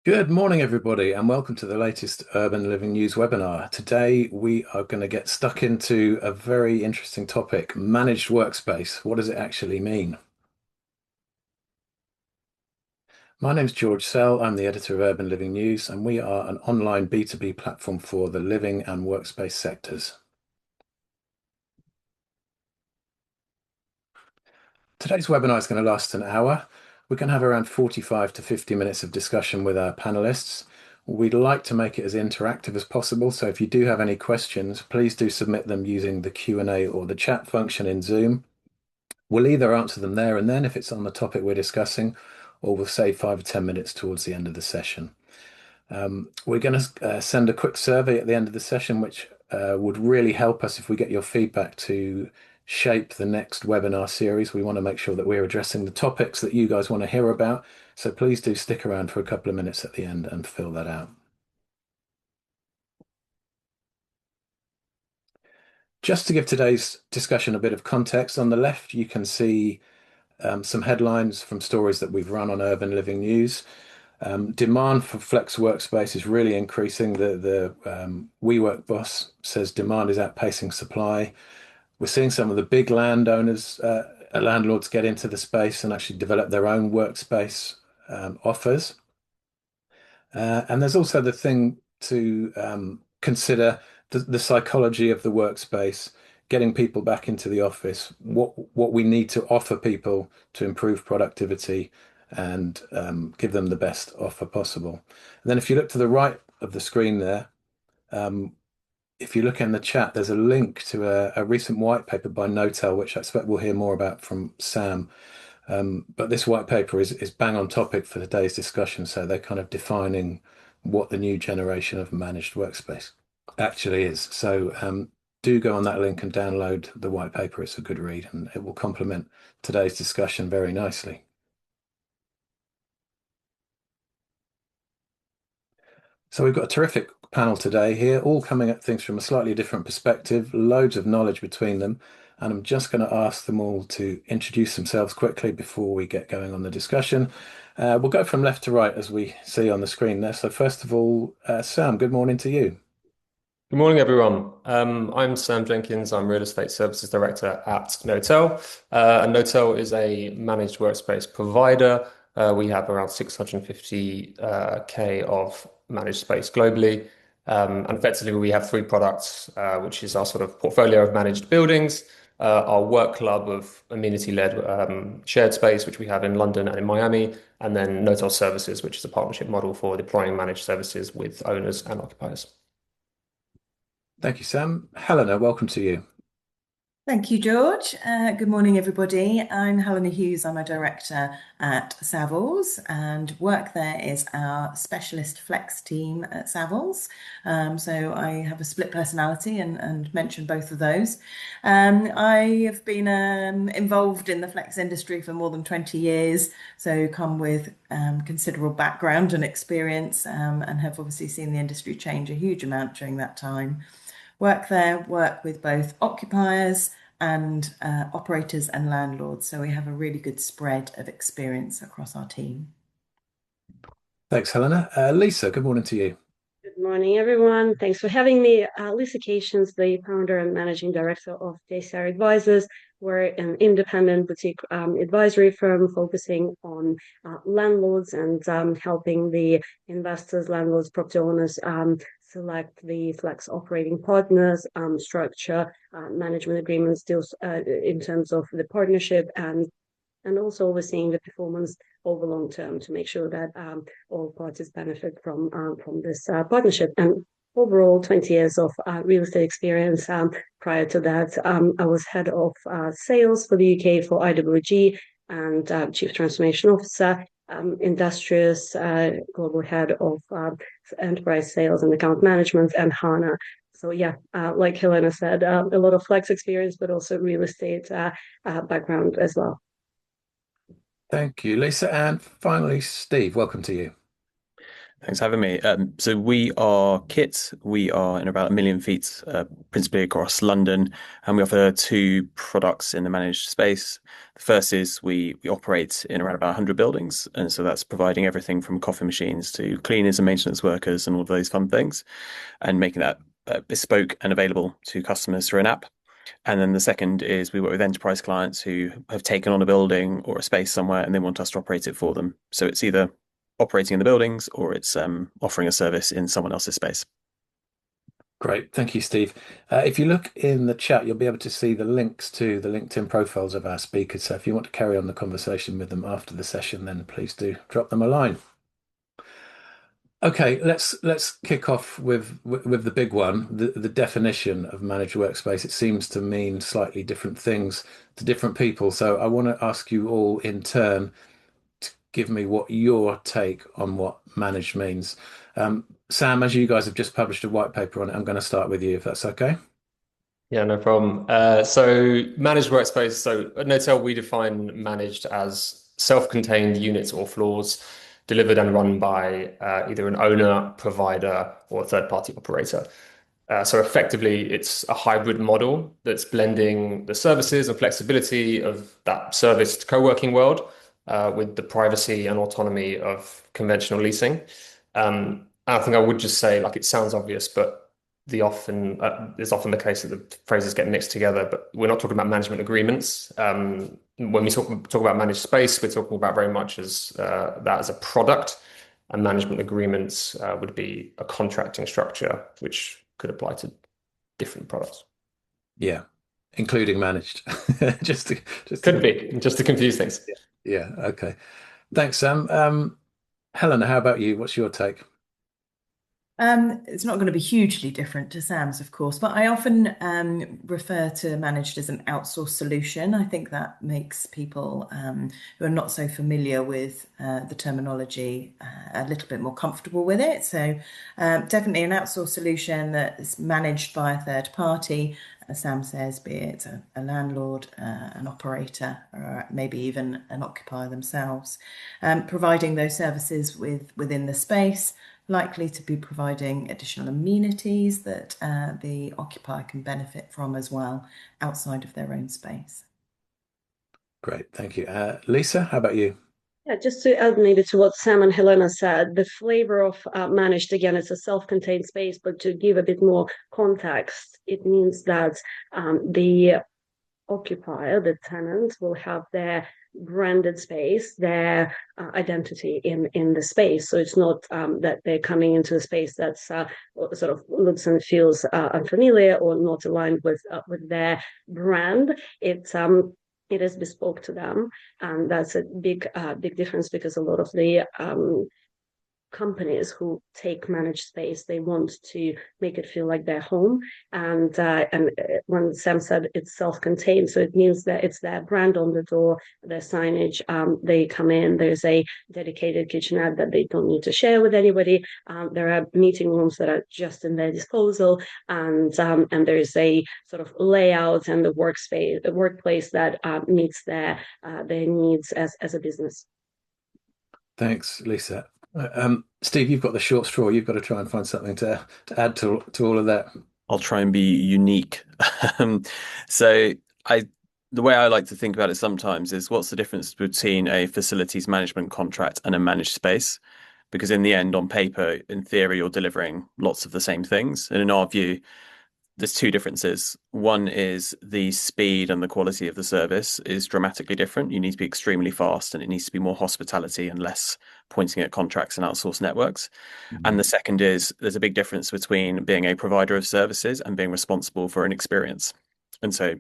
Good morning, everybody, and welcome to the latest Urban Living News webinar. Today, we are going to get stuck into a very interesting topic, managed workspace. What does it actually mean? My name's George Sell. I'm the editor of Urban Living News, and we are an online B2B platform for the living and workspace sectors. Today's webinar is going to last an hour. We're going to have around 45 to 50 minutes of discussion with our panelists. We'd like to make it as interactive as possible, so if you do have any questions, please do submit them using the Q&A or the chat function in Zoom. We'll either answer them there and then if it's on the topic we're discussing, or we'll save 5 or 10 minutes towards the end of the session. We're going to send a quick survey at the end of the session, which would really help us if we get your feedback to shape the next webinar series. We want to make sure that we're addressing the topics that you guys want to hear about. So please do stick around for a couple of minutes at the end and fill that out. Just to give today's discussion a bit of context, on the left you can see some headlines from stories that we've run on Urban Living News. Demand for flex workspace is really increasing. The WeWork boss says demand is outpacing supply. We're seeing some of the big landowners, landlords get into the space and actually develop their own workspace offers. And there's also the thing to consider the psychology of the workspace, getting people back into the office, what we need to offer people to improve productivity and give them the best offer possible. And then if you look to the right of the screen there, if you look in the chat, there's a link to a recent white paper by Knotel, which I expect we'll hear more about from Sam. But this white paper is bang on topic for today's discussion. So they're kind of defining what the new generation of managed workspace actually is. So do go on that link and download the white paper. It's a good read and it will complement today's discussion very nicely. So we've got a terrific panel today here, all coming at things from a slightly different perspective, loads of knowledge between them. And I'm just going to ask them all to introduce themselves quickly before we get going on the discussion. We'll go from left to right as we see on the screen there. So first of all, Sam, good morning to you. Good morning, everyone. I'm Sam Jenkins. I'm Real Estate Services Director at Knotel. And Knotel is a managed workspace provider. We have around 650K of managed space globally. And effectively, we have three products, which is our sort of portfolio of managed buildings, our work club of amenity-led shared space, which we have in London and in Miami, and then Knotel Services, which is a partnership model for deploying managed services with owners and occupiers. Thank you, Sam. Helena, welcome to you. Thank you, George. Good morning, everybody. I'm Helena Hughes. I'm a director at Savills, and Workthere is our specialist flex team at Savills. So I have a split personality and mention both of those. I have been involved in the flex industry for more than 20 years, so come with considerable background and experience, and have obviously seen the industry change a huge amount during that time. Workthere work with both occupiers and operators and landlords. So we have a really good spread of experience across our team. Thanks, Helena. Lisa, good morning to you. Good morning, everyone. Thanks for having me. Lisa Cations, the founder and managing director of JCR Advisors. We're an independent boutique advisory firm focusing on landlords and helping the investors, landlords, property owners select the flex operating partners, structure management agreements, deals in terms of the partnership and also overseeing the performance over long term to make sure that all parties benefit from this partnership. And overall, 20 years of real estate experience. Prior to that, I was head of sales for the UK for IWG and chief transformation officer, industrious global head of enterprise sales and account management and HANA. So yeah, like Helena said, a lot of flex experience, but also real estate background as well. Thank you, Lisa. And finally, Steve, welcome to you. Thanks for having me. So we are Kit. We are in about 1 million feet, principally across London, and we offer two products in the managed space. The first is we operate in around about 100 buildings, and so that's providing everything from coffee machines to cleaners and maintenance workers and all of those fun things, and making that bespoke and available to customers through an app. And then the second is we work with enterprise clients who have taken on a building or a space somewhere and they want us to operate it for them. So it's either operating in the buildings or it's offering a service in someone else's space. Great. Thank you, Steve. If you look in the chat, you'll be able to see the links to the LinkedIn profiles of our speakers. So if you want to carry on the conversation with them after the session, then please do drop them a line. Okay, let's kick off with the big one, the definition of managed workspace. It seems to mean slightly different things to different people. So I want to ask you all in turn to give me what your take on what managed means. Sam, as you guys have just published a white paper on it, I'm going to start with you, if that's okay. Yeah, no problem. So managed workspace. So at Knotel, we define managed as self-contained units or floors delivered and run by either an owner, provider, or a third-party operator. So effectively, it's a hybrid model that's blending the services and flexibility of that serviced co-working world with the privacy and autonomy of conventional leasing. I think I would just say, like, it sounds obvious, but it's often the case that the phrases get mixed together. But we're not talking about management agreements. When we talk about managed space, we're talking about very much as that as a product, and management agreements would be a contracting structure, which could apply to different products. Yeah, including managed. just to Just to confuse things. Yeah. Okay. Thanks, Sam. Helena, how about you? What's your take? It's not going to be hugely different to Sam's, of course, but I often refer to managed as an outsourced solution. I think that makes people who are not so familiar with the terminology a little bit more comfortable with it. So definitely an outsourced solution that is managed by a third party, as Sam says, be it a landlord, an operator, or maybe even an occupier themselves, providing those services within the space, likely to be providing additional amenities that the occupier can benefit from as well outside of their own space. Great, thank you. Lisa, how about you? Yeah, just to add maybe to what Sam and Helena said, the flavor of managed, again, it's a self-contained space, but to give a bit more context, it means that the occupier, the tenant, will have their branded space, their identity in the space. So it's not that they're coming into a space that's sort of looks and feels unfamiliar or not aligned with their brand. It is bespoke to them, and that's a big difference, because a lot of the companies who take managed space, they want to make it feel like their home. And when Sam said it's self-contained, so it means that it's their brand on the door, their signage. They come in, there's a dedicated kitchenette that they don't need to share with anybody. There are meeting rooms that are just in their disposal, and there's a sort of layout and the workplace that meets their needs as a business. Thanks, Lisa. Steve, you've got the short straw. You've got to try and find something to add to all of that. I'll try and be unique. So the way I like to think about it sometimes is, what's the difference between a facilities management contract and a managed space? Because in the end, on paper, in theory, you're delivering lots of the same things. And in our view, there's two differences. One is the speed and the quality of the service is dramatically different. You need to be extremely fast, and it needs to be more hospitality and less pointing at contracts and outsourced networks. Mm-hmm. And the second is, there's a big difference between being a provider of services and being responsible for an experience. And so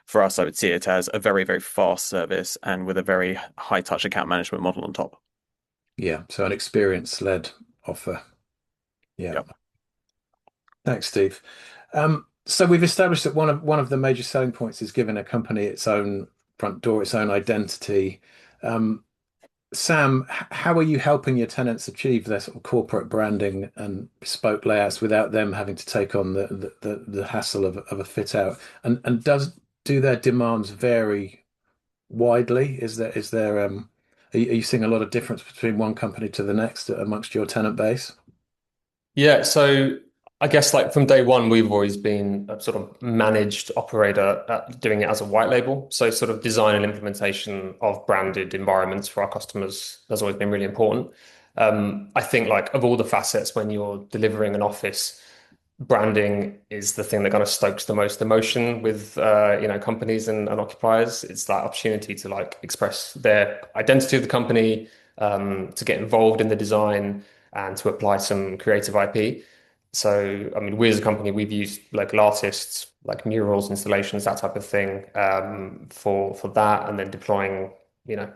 for us, I would see it as a very, very fast service and with a very high touch account management model on top. Yeah, so an experience-led offer. Yeah. Yep. Thanks, Steve. So we've established that one of the major selling points is giving a company its own front door, its own identity. Sam, how are you helping your tenants achieve their sort of corporate branding and bespoke layouts without them having to take on the hassle of a fit out? And do their demands vary widely? Are Are you seeing a lot of difference between one company to the next amongst your tenant base? Yeah, so I guess like from day one, we've always been a sort of managed operator doing it as a white label. So sort of design and implementation of branded environments for our customers has always been really important. I think like of all the facets when you're delivering an office, branding is the thing that kind of stokes the most emotion with companies and occupiers. It's that opportunity to like express their identity of the company, to get involved in the design and to apply some creative IP. So, I mean, we as a company, we've used local artists, like murals, installations, that type of thing, for that, and then deploying,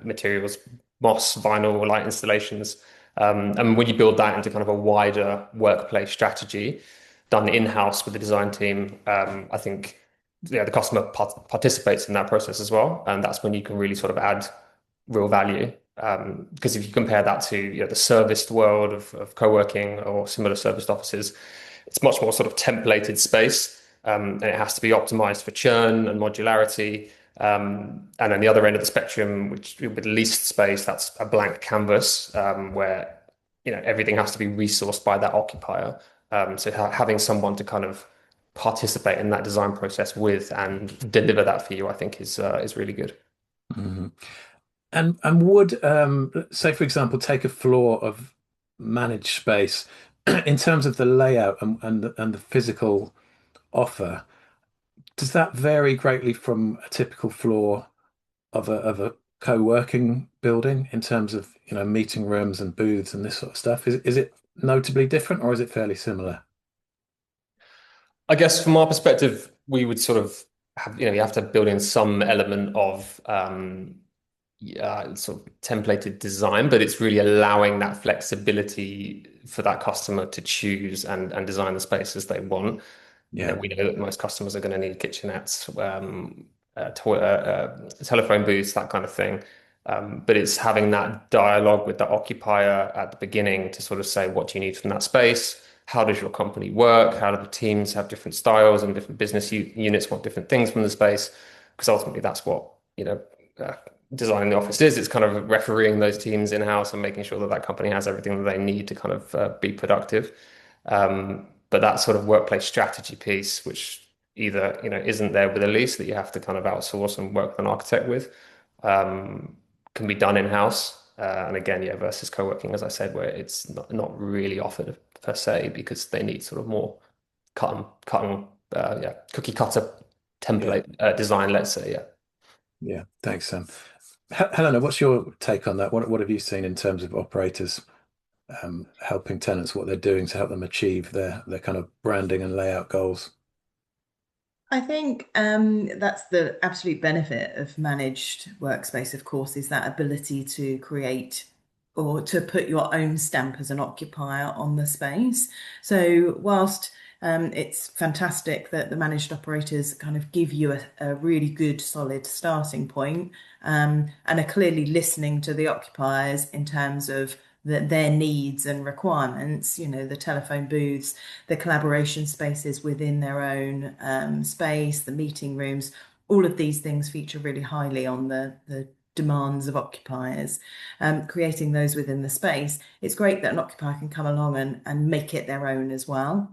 materials, moss, vinyl, light installations. And when you build that into kind of a wider workplace strategy, done in-house with the design team, I think the customer participates in that process as well, and that's when you can really sort of add real value. Because if you compare that to the serviced world of co-working or similar serviced offices, it's much more sort of templated space, and it has to be optimized for churn and modularity. And then the other end of the spectrum, which with leased space, that's a blank canvas, where everything has to be resourced by that occupier. So having someone to kind of participate in that design process with and deliver that for you, I think is really good. Hmm. And would say, for example, take a floor of managed space in terms of the layout and the physical offer, does that vary greatly from a typical floor of a co-working building in terms of, meeting rooms and booths and this sort of stuff? Is it notably different or is it fairly similar? I guess from our perspective, we would sort of have, you have to build in some element of sort of templated design, but it's really allowing that flexibility for that customer to choose and design the spaces they want. Yeah. We know that most customers are going to need kitchenettes, telephone booths, that kind of thing. But it's having that dialogue with the occupier at the beginning to sort of say, what do you need from that space? How does your company work? How do the teams have different styles and different business units want different things from the space? Because ultimately, that's what uh, designing the office is. It's kind of refereeing those teams in-house and making sure that that company has everything that they need to kind of be productive. But that sort of workplace strategy piece, which either isn't there with a lease that you have to kind of outsource and work with an architect with, can be done in-house. And again, yeah, versus co-working, as I said, where it's not really offered per se because they need sort of more cookie cutter Yeah. template design, let's say, yeah. Yeah. Thanks, Sam. Helena, what's your take on that? What have you seen in terms of operators helping tenants, what they're doing to help them achieve their kind of branding and layout goals? I think that's the absolute benefit of managed workspace, of course, is that ability to create or to put your own stamp as an occupier on the space. So whilst it's fantastic that the managed operators kind of give you a really good, solid starting point, and are clearly listening to the occupiers in terms of their needs and requirements, the telephone booths, the collaboration spaces within their own space, the meeting rooms, all of these things feature really highly on the demands of occupiers, creating those within the space. It's great that an occupier can come along and make it their own as well.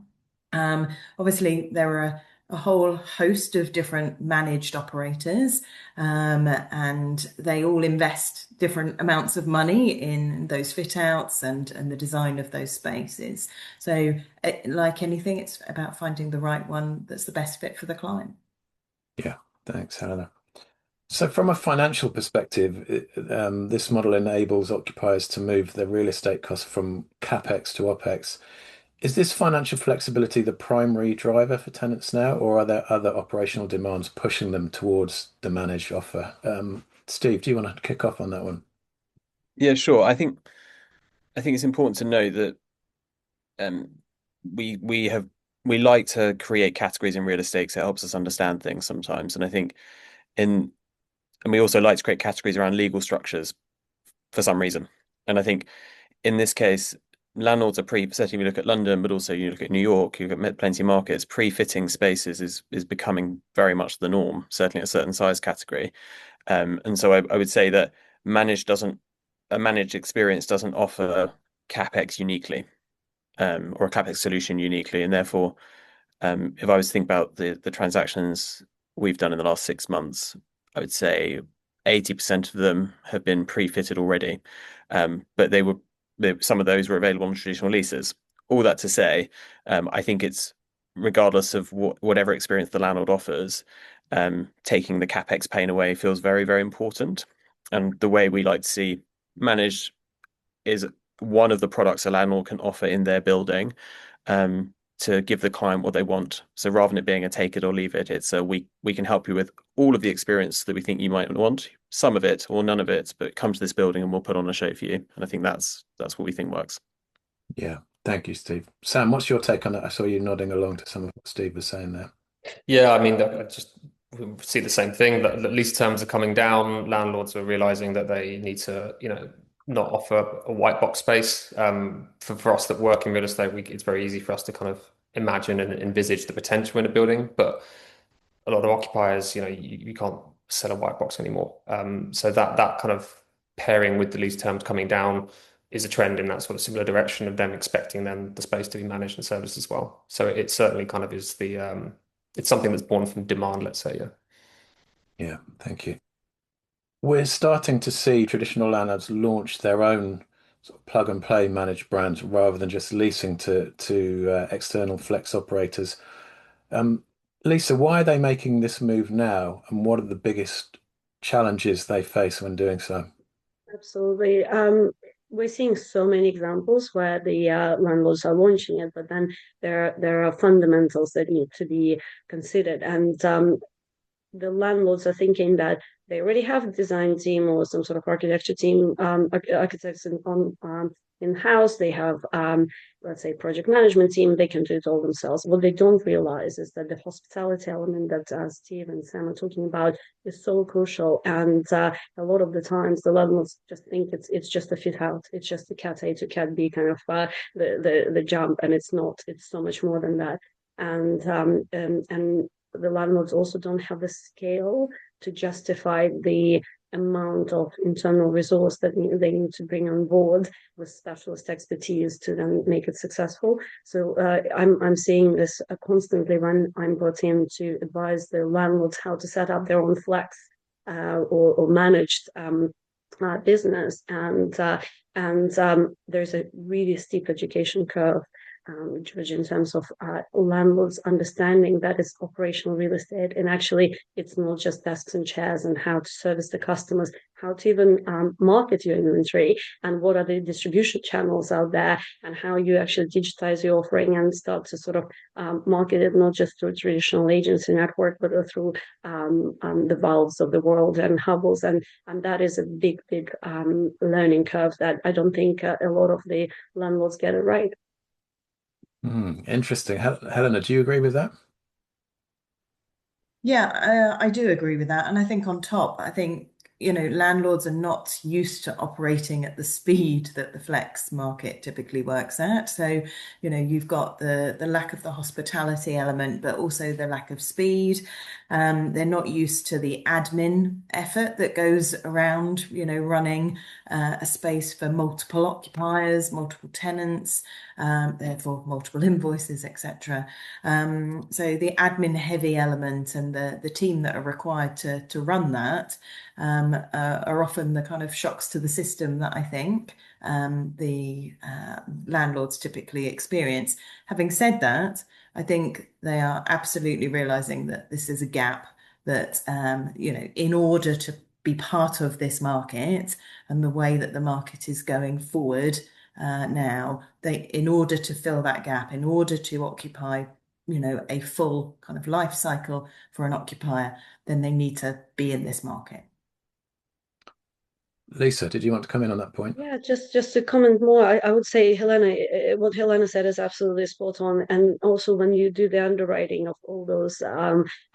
Obviously, there are a whole host of different managed operators, and they all invest different amounts of money in those fit outs and the design of those spaces. So, like anything, it's about finding the right one that's the best fit for the client. Yeah. Thanks, Helena. So from a financial perspective, this model enables occupiers to move their real estate costs from CAPEX to OPEX. Is this financial flexibility the primary driver for tenants now, or are there other operational demands pushing them towards the managed offer? Steve, do you want to kick off on that one? Yeah, sure. I think it's important to note that um, we like to create categories in real estate because it helps us understand things sometimes. And I think in and we also like to create categories around legal structures for some reason. And I think in this case, landlords are certainly we look at London, but also you look at New York, you look at plenty of markets, pre-fitting spaces is becoming very much the norm, certainly at a certain size category. And so I would say that managed doesn't a managed experience doesn't offer CAPEX uniquely, or a CAPEX solution uniquely, and therefore, if I was to think about the transactions we've done in the last 6 months, I would say 80% of them have been pre-fitted already, but some of those were available on traditional leases. All that to say, I think it's regardless of whatever experience the landlord offers, taking the CAPEX pain away feels very, very important. And the way we like to see managed is one of the products a landlord can offer in their building, to give the client what they want. So rather than it being a take it or leave it, it's we can help you with all of the experience that we think you might want, some of it or none of it, but come to this building and we'll put on a show for you. And I think that's what we think works. Yeah, thank you, Steve. Sam, what's your take on it? I saw you nodding along to some of what Steve was saying there. Yeah, I mean, I just see the same thing, that lease terms are coming down. Landlords are realizing that they need to, not offer a white box space. For us that work in real estate, it's very easy for us to kind of imagine and envisage the potential in a building, but a lot of occupiers, you can't sell a white box anymore. So that kind of pairing with the lease terms coming down is a trend in that sort of similar direction of them expecting then the space to be managed and serviced as well. So it certainly kind of is it's something that's born from demand, let's say, yeah. Yeah, thank you. We're starting to see traditional landlords launch their own sort of plug and play managed brands rather than just leasing to external flex operators. Lisa, why are they making this move now, and what are the biggest challenges they face when doing so? Absolutely. We're seeing so many examples where the landlords are launching it, but then there are fundamentals that need to be considered. And the landlords are thinking that they already have a design team or some sort of architecture team, architects in-house. They have, let's say, project management team. They can do it all themselves. What they don't realize is that the hospitality element that Steve and Sam are talking about is so crucial. And a lot of the times, the landlords just think it's just a fit out. It's just a cat A to cat B kind of the jump, and it's not. It's so much more than that. And the landlords also don't have the scale to justify the amount of internal resource that they need to bring on board with specialist expertise to then make it successful. So I'm seeing this constantly when I'm brought in to advise the landlords how to set up their own flex or managed business, and there's a really steep education curve, George, in terms of landlords understanding that it's operational real estate, and actually it's not just desks and chairs, and how to service the customers, how to even market your inventory, and what are the distribution channels out there, and how you actually digitize your offering and start to sort of market it not just through traditional agency network, but through the Valves of the world and Hubbles, and that is a big learning curve that I don't think a lot of the landlords get it right. Interesting. Helena, do you agree with that? Yeah, I do agree with that. And I think on top, I think, landlords are not used to operating at the speed that the flex market typically works at. So, you've got the lack of the hospitality element, but also the lack of speed. They're not used to the admin effort that goes around, running a space for multiple occupiers, multiple tenants, therefore multiple invoices, etc. So the admin heavy element and the team that are required to run that are often the kind of shocks to the system that I think the landlords typically experience. Having said that, I think they are absolutely realizing that this is a gap that, in order to be part of this market and the way that the market is going forward now, in order to fill that gap, in order to occupy a full kind of life cycle for an occupier, then they need to be in this market. Lisa, did you want to come in on that point? Yeah, just to comment more, I would say, Helena, what Helena said is absolutely spot on. And also when you do the underwriting of all those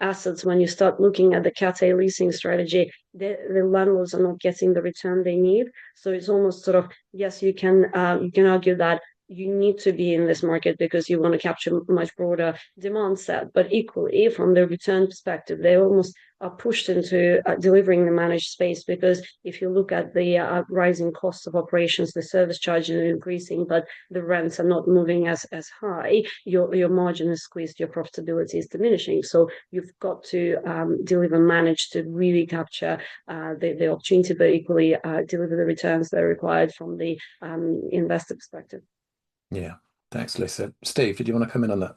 assets, when you start looking at the Cat A leasing strategy, the landlords are not getting the return they need. So it's almost sort of, yes, you can argue that you need to be in this market because you want to capture much broader demand set. But equally, from the return perspective, they almost are pushed into delivering the managed space, because if you look at the rising costs of operations, the service charges are increasing, but the rents are not moving as high, your margin is squeezed, your profitability is diminishing. So you've got to deliver managed to really capture the opportunity, but equally deliver the returns that are required from the investor perspective. Yeah, thanks, Lisa. Steve, did you want to come in on that?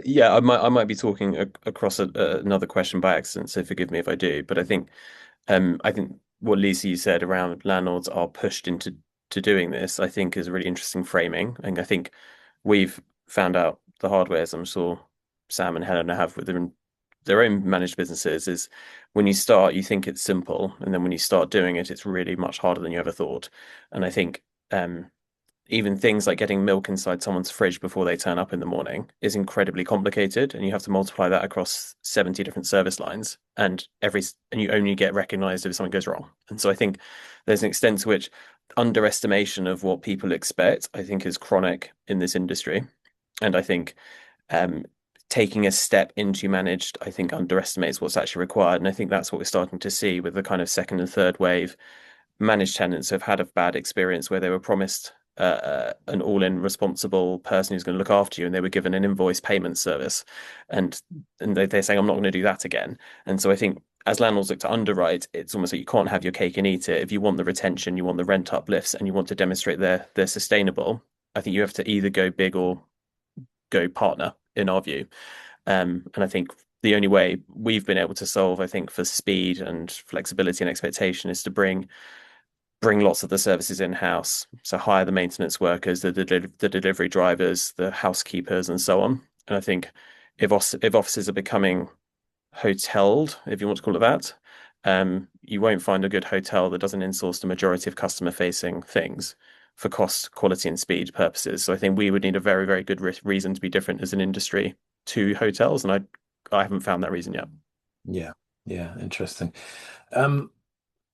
Yeah, I might be talking across another question by accident, so forgive me if I do. But I think what Lisa you said around landlords are pushed into doing this, I think is a really interesting framing. And I think we've found out the hard way, as I'm sure Sam and Helena have with their own managed businesses, is when you start, you think it's simple, and then when you start doing it, it's really much harder than you ever thought. And I think even things like getting milk inside someone's fridge before they turn up in the morning is incredibly complicated, and you have to multiply that across 70 different service lines, and you only get recognized if something goes wrong. And so I think there's an extent to which underestimation of what people expect, I think, is chronic in this industry. And I think taking a step into managed, I think, underestimates what's actually required. And I think that's what we're starting to see with the kind of second and third wave. Managed tenants have had a bad experience where they were promised an all-in responsible person who's going to look after you, and they were given an invoice payment service, and they're saying, I'm not going to do that again. And so I think as landlords look to underwrite, it's almost like you can't have your cake and eat it. If you want the retention, you want the rent uplifts, and you want to demonstrate they're sustainable, I think you have to either go big or go partner, in our view. And I think the only way we've been able to solve, I think, for speed and flexibility and expectation is to bring lots of the services in-house. So hire the maintenance workers, the delivery drivers, the housekeepers, and so on. And I think if offices are becoming hoteled, if you want to call it that, you won't find a good hotel that doesn't insource the majority of customer-facing things for cost, quality, and speed purposes. So I think we would need a very, very good reason to be different as an industry to hotels, and I haven't found that reason yet. Yeah, interesting.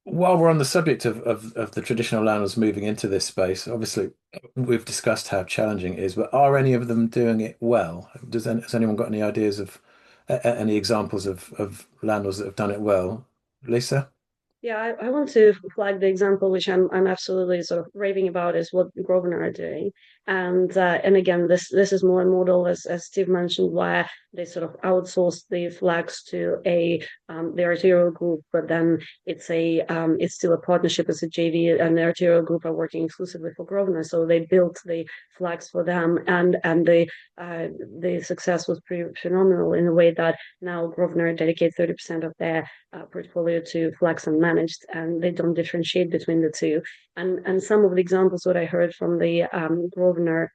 While we're on the subject of the traditional landlords moving into this space, obviously we've discussed how challenging it is, but are any of them doing it well? Has anyone got any ideas of any examples of landlords that have done it well? Lisa? Yeah, I want to flag the example which I'm absolutely sort of raving about, is what Grosvenor are doing. And again, this is more a model, as Steve mentioned, where they sort of outsource the flags to the arterial group, but then it's still a partnership as a JV, and the arterial group are working exclusively for Grosvenor. So they built the flags for them, and the success was pretty phenomenal, in a way that now Grosvenor dedicate 30% of their portfolio to flags and managed, and they don't differentiate between the two. And some of the examples that I heard from the Grosvenor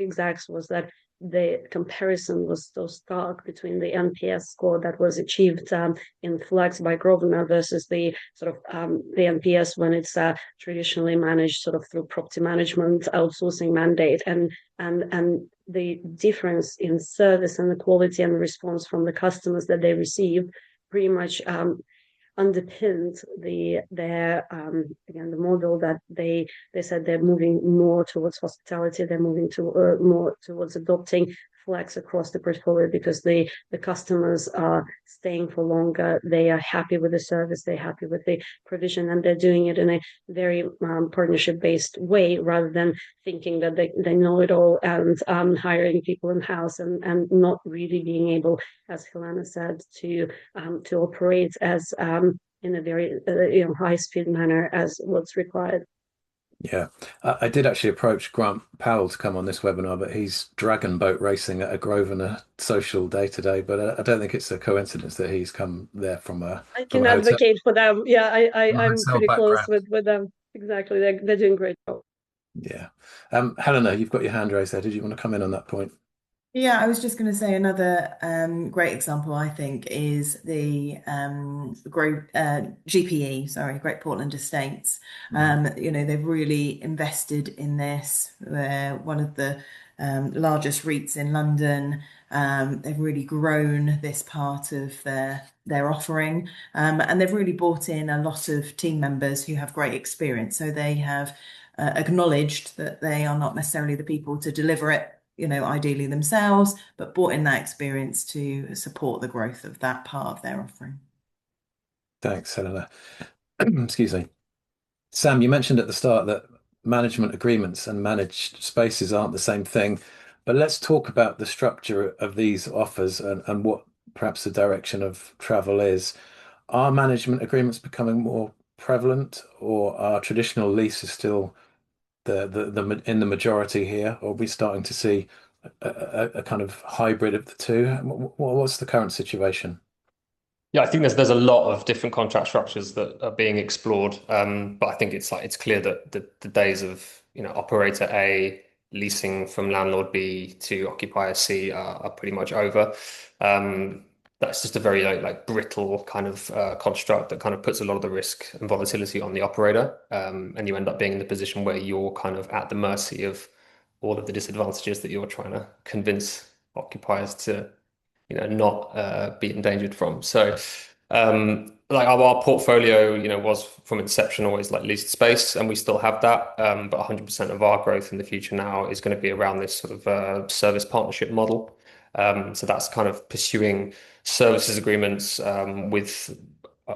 execs was that the comparison was so stark between the NPS score that was achieved in flags by Grosvenor versus the sort of the NPS when it's traditionally managed sort of through property management outsourcing mandate, and the difference in service and the quality and the response from the customers that they receive pretty much underpinned their again, the model that they said they're moving more towards hospitality, they're moving to more towards adopting flex across the portfolio, because the customers are staying for longer, they are happy with the service, they're happy with the provision, and they're doing it in a very partnership based way, rather than thinking that they know it all and hiring people in house, and not really being able, as Helena said, to operate as in a very high speed manner as what's required. Yeah, I did actually approach Grant Powell to come on this webinar, but he's dragon boat racing at a Grosvenor social day today. But I don't think it's a coincidence that he's come there from I from can a hotel, advocate for them. Yeah, I'm hotel pretty close background. with them. Exactly, they're doing great job. Yeah. Helena, you've got your hand raised there. Did you want to come in on that point? Yeah, I was just going to say another great example, I think, is the GPE, sorry, Great Portland Estates. They've really invested in this. They're one of the largest REITs in London. They've really grown this part of their offering, and they've really brought in a lot of team members who have great experience. So they have acknowledged that they are not necessarily the people to deliver it ideally themselves, but brought in that experience to support the growth of that part of their offering. Thanks, Helena. Excuse me. Sam, you mentioned at the start that management agreements and managed spaces aren't the same thing, but let's talk about the structure of these offers and what perhaps the direction of travel is. Are management agreements becoming more prevalent, or are traditional leases still in the majority here? Or are we starting to see a kind of hybrid of the two? What's the current situation? Yeah, I think there's a lot of different contract structures that are being explored, but I think it's clear that the days of operator A leasing from landlord B to occupier C are pretty much over. That's just a very like brittle kind of construct that kind of puts a lot of the risk and volatility on the operator, and you end up being in the position where you're kind of at the mercy of all of the disadvantages that you're trying to convince occupiers to not be endangered from. So, like our portfolio, was from inception always like leased space, and we still have that. But 100% of our growth in the future now is going to be around this sort of service partnership model. So that's kind of pursuing services agreements with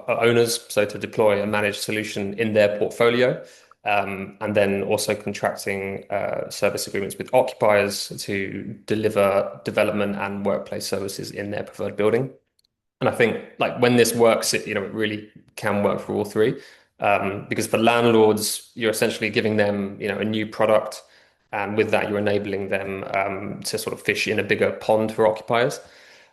owners, so to deploy a managed solution in their portfolio. And then also contracting service agreements with occupiers to deliver development and workplace services in their preferred building. And I think like when this works, it really can work for all three. Because for landlords, you're essentially giving them, a new product, and with that, you're enabling them to sort of fish in a bigger pond for occupiers.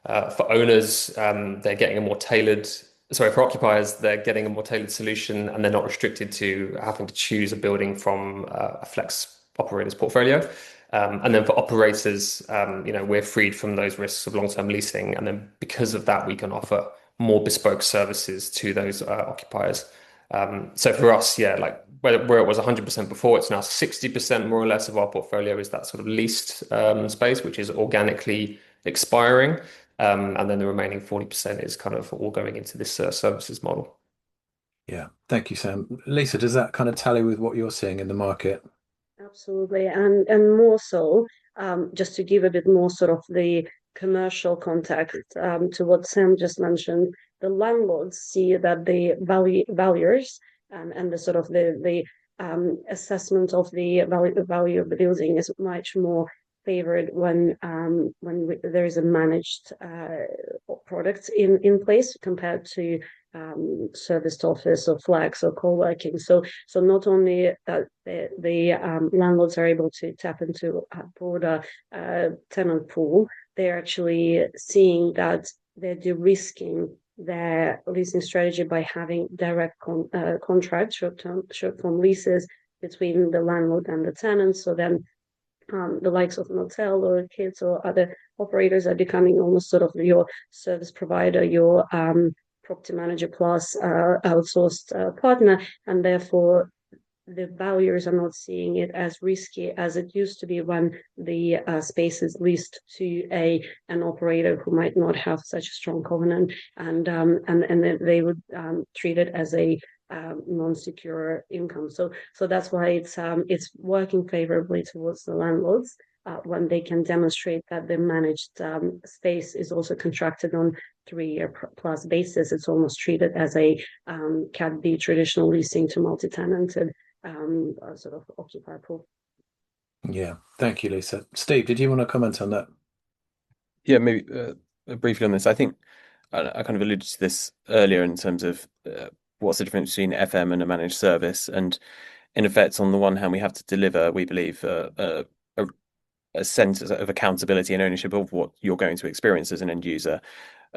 For owners, they're getting a more tailored, sorry, for occupiers, they're getting a more tailored solution, and they're not restricted to having to choose a building from a flex operator's portfolio. And then for operators, we're freed from those risks of long-term leasing. And then because of that, we can offer more bespoke services to those occupiers. So for us, yeah, like where it was 100% before, it's now 60% more or less of our portfolio is that sort of leased space, which is organically expiring. And then the remaining 40% is kind of all going into this services model. Yeah, thank you, Sam. Lisa, does that kind of tally with what you're seeing in the market? Absolutely, and more so, just to give a bit more sort of the commercial context to what Sam just mentioned, the landlords see that the valuers and the sort of the assessment of the value of the building is much more favored when there is a managed product in place compared to serviced office or flex or co-working. So not only that the landlords are able to tap into a broader tenant pool, they're actually seeing that they're de-risking their leasing strategy by having direct contracts, short-term leases between the landlord and the tenant. So then the likes of Knotel or Kids or other operators are becoming almost sort of your service provider, your property manager plus outsourced partner, and therefore the valuers are not seeing it as risky as it used to be when the space is leased to an operator who might not have such a strong covenant, and they would treat it as a non-secure income. So that's why it's working favorably towards the landlords when they can demonstrate that the managed space is also contracted on 3-year plus basis. It's almost treated as a Cat B traditional leasing to multi-tenanted sort of occupier pool. Yeah, thank you, Lisa. Steve, did you want to comment on that? Yeah, maybe briefly on this. I think I kind of alluded to this earlier in terms of what's the difference between FM and a managed service. And in effect, on the one hand, we have to deliver, we believe, a sense of accountability and ownership of what you're going to experience as an end user.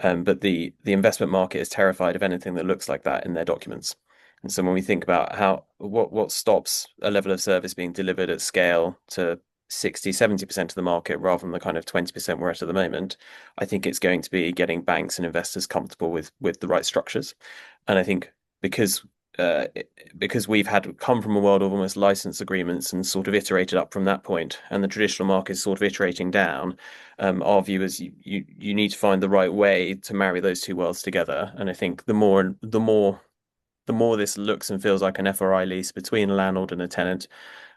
But the investment market is terrified of anything that looks like that in their documents. And so when we think about what stops a level of service being delivered at scale to 60-70% of the market rather than the kind of 20% we're at the moment, I think it's going to be getting banks and investors comfortable with the right structures. And I think because we've come from a world of almost license agreements and sort of iterated up from that point, and the traditional market is sort of iterating down, our view is you need to find the right way to marry those two worlds together. And I think the more the more this looks and feels like an FRI lease between a landlord and a tenant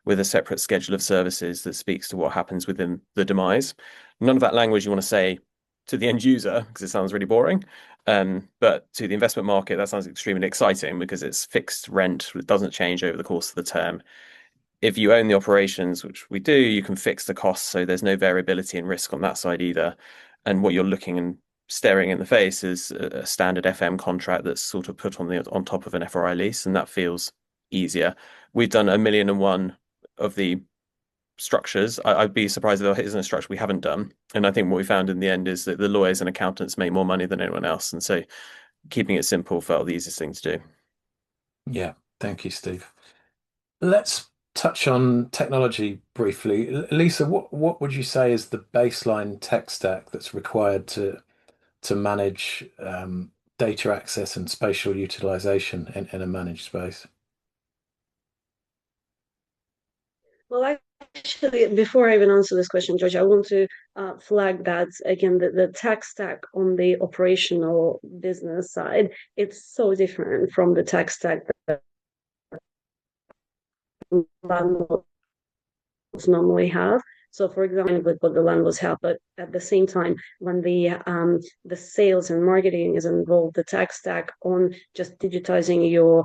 with a separate schedule of services that speaks to what happens within the demise. None of that language you want to say to the end user because it sounds really boring. But to the investment market, that sounds extremely exciting because it's fixed rent. It doesn't change over the course of the term. If you own the operations, which we do, you can fix the costs. So there's no variability and risk on that side either. And what you're looking and staring in the face is a standard FM contract that's sort of put on top of an FRI lease, and that feels easier. We've done 1,000,001 of the structures. I'd be surprised if there isn't a structure we haven't done. And I think what we found in the end is that the lawyers and accountants make more money than anyone else. And so keeping it simple felt the easiest thing to do. Yeah, thank you, Steve. Let's touch on technology briefly. Lisa, what would you say is the baseline tech stack that's required to manage data access and spatial utilization in a managed space? Well, actually, before I even answer this question, George, I want to flag that again, the tech stack on the operational business side, it's so different from the tech stack that landlords normally have. So, for example, with what the landlords have, but at the same time, when the sales and marketing is involved, the tech stack on just digitizing your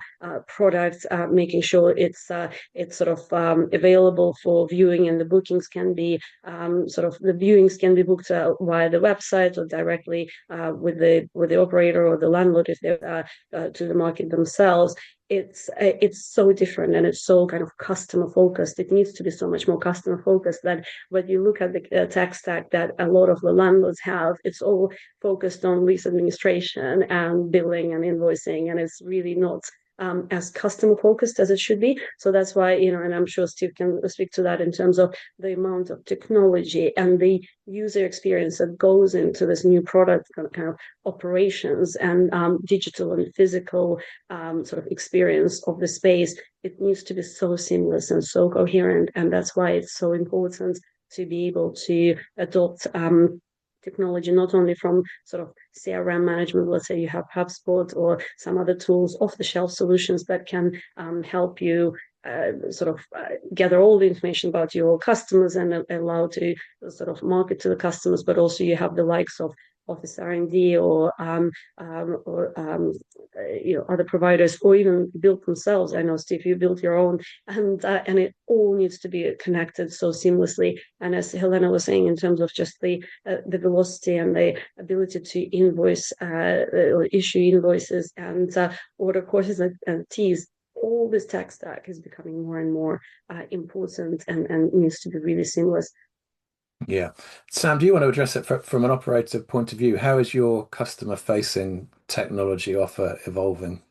product, making sure it's sort of available for viewing, and the bookings can be the viewings can be booked via the website or directly with the operator or the landlord if they're to the market themselves. It's so different, and it's so kind of customer focused. It needs to be so much more customer focused that when you look at the tech stack that a lot of the landlords have, it's all focused on lease administration and billing and invoicing, and it's really not as customer focused as it should be. So that's why, and I'm sure Steve can speak to that in terms of the amount of technology and the user experience that goes into this new product kind of operations and digital and physical sort of experience of the space. It needs to be so seamless and so coherent, and that's why it's so important to be able to adopt technology, not only from sort of CRM management, let's say you have HubSpot or some other tools, off-the-shelf solutions that can help you gather all the information about your customers and allow to sort of market to the customers, but also you have the likes of Office R&D or other providers, or even built themselves. I know, Steve, you built your own, and it all needs to be connected so seamlessly. And as Helena was saying, in terms of just the velocity and the ability to invoice or issue invoices and order courses and teas, all this tech stack is becoming more and more important and needs to be really seamless. Yeah. Sam, do you want to address it from an operator point of view? How is your customer-facing technology offer evolving?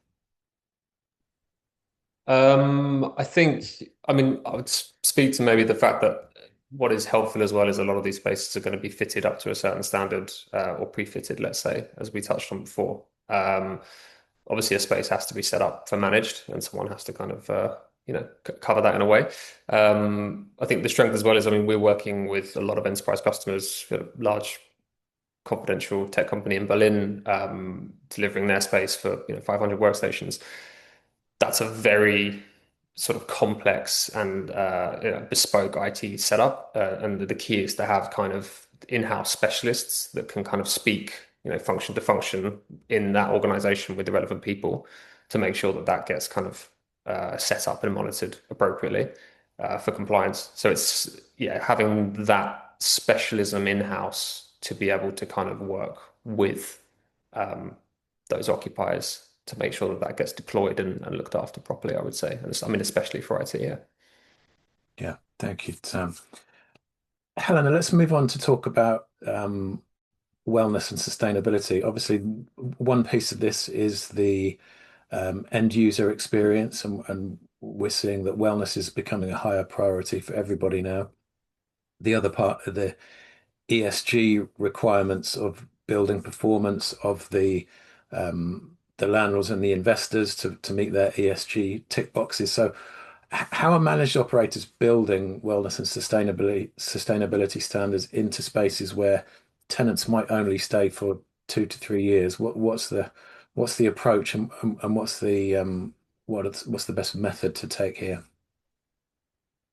I mean, I would speak to maybe the fact that what is helpful as well is a lot of these spaces are going to be fitted up to a certain standard or pre-fitted, let's say, as we touched on before. Obviously, a space has to be set up for managed, and someone has to kind of cover that in a way. I think the strength as well is, I mean, we're working with a lot of enterprise customers, a large confidential tech company in Berlin, delivering their space for 500 workstations. That's a very sort of complex and bespoke IT setup, and the key is to have kind of in-house specialists that can kind of speak function to function in that organization with the relevant people to make sure that that gets kind of set up and monitored appropriately for compliance. So it's having that specialism in-house to be able to kind of work with those occupiers to make sure that that gets deployed and looked after properly, I would say. And I mean, especially for IT, yeah. Yeah, thank you, Sam. Helena, let's move on to talk about wellness and sustainability. Obviously, one piece of this is the end user experience, and we're seeing that wellness is becoming a higher priority for everybody now. The other part of the ESG requirements of building performance of the landlords and the investors to meet their ESG tick boxes. So how are managed operators building wellness and sustainability standards into spaces where tenants might only stay for 2 to 3 years? What's what's the approach and what's the best method to take here?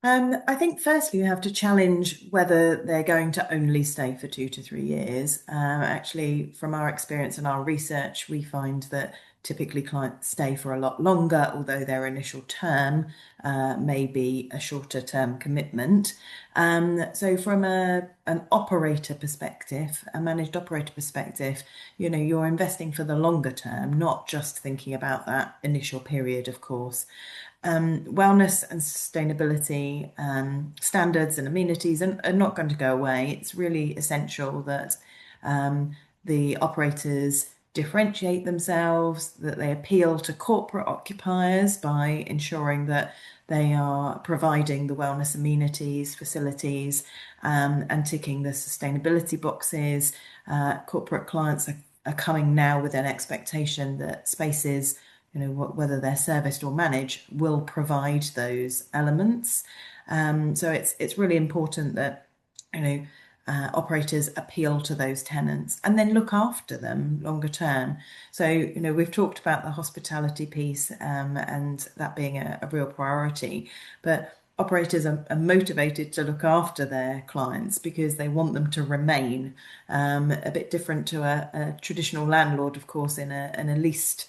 I think firstly you have to challenge whether they're going to only stay for 2 to 3 years. Actually, from our experience and our research, we find that typically clients stay for a lot longer, although their initial term may be a shorter term commitment. So from an operator perspective, a managed operator perspective, you're investing for the longer term, not just thinking about that initial period, of course. Wellness and sustainability standards and amenities are not going to go away. It's really essential that the operators differentiate themselves, that they appeal to corporate occupiers by ensuring that they are providing the wellness amenities, facilities, and ticking the sustainability boxes. Corporate clients are coming now with an expectation that spaces, whether they're serviced or managed, will provide those elements. So it's really important that operators appeal to those tenants and then look after them longer term. So we've talked about the hospitality piece and that being a real priority, but operators are motivated to look after their clients because they want them to remain. A bit different to a traditional landlord, of course, in a leased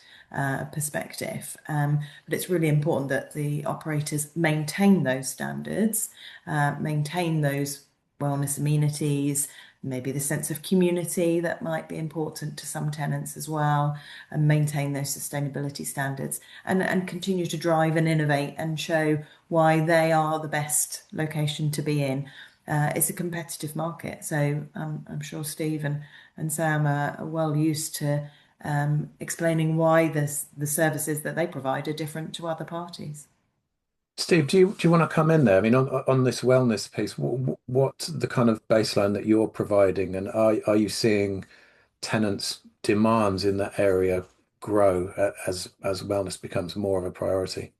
perspective. But it's really important that the operators maintain those standards, maintain those wellness amenities, maybe the sense of community that might be important to some tenants as well, and maintain those sustainability standards and continue to drive and innovate and show why they are the best location to be in. It's a competitive market, so I'm sure Steve and Sam are well used to explaining why the services that they provide are different to other parties. Steve, do you want to come in there? I mean, on this wellness piece, what's the kind of baseline that you're providing, and are you seeing tenants' demands in that area grow as wellness becomes more of a priority?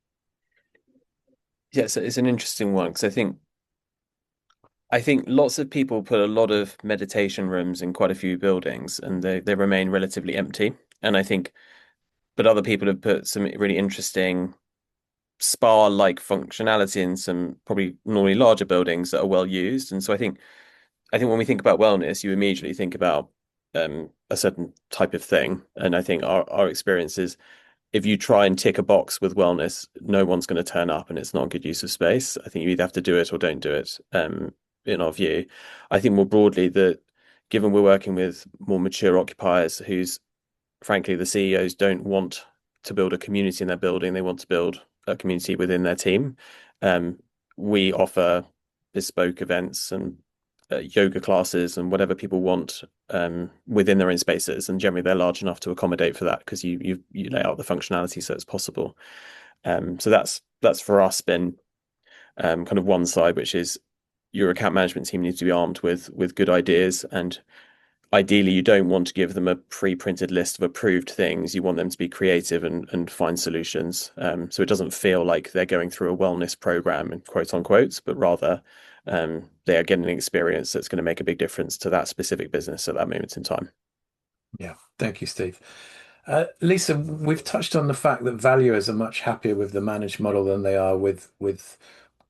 Yeah, so it's an interesting one because I think lots of people put a lot of meditation rooms in quite a few buildings and they remain relatively empty. And I think, but other people have put some really interesting spa-like functionality in some probably normally larger buildings that are well used. And so I think when we think about wellness, you immediately think about a certain type of thing. And I think our experience is if you try and tick a box with wellness, no one's going to turn up and it's not a good use of space. I think you either have to do it or don't do it, in our view. I think more broadly that given we're working with more mature occupiers whose, frankly, the CEOs don't want to build a community in their building, they want to build a community within their team. We offer bespoke events and yoga classes and whatever people want within their own spaces, and generally they're large enough to accommodate for that because you lay out the functionality so it's possible. So that's for us been kind of one side, which is your account management team needs to be armed with good ideas, and ideally you don't want to give them a pre-printed list of approved things. You want them to be creative and find solutions, so it doesn't feel like they're going through a wellness program in quote unquote, but rather they are getting an experience that's going to make a big difference to that specific business at that moment in time. Yeah, thank you, Steve. Lisa, we've touched on the fact that valuers are much happier with the managed model than they are with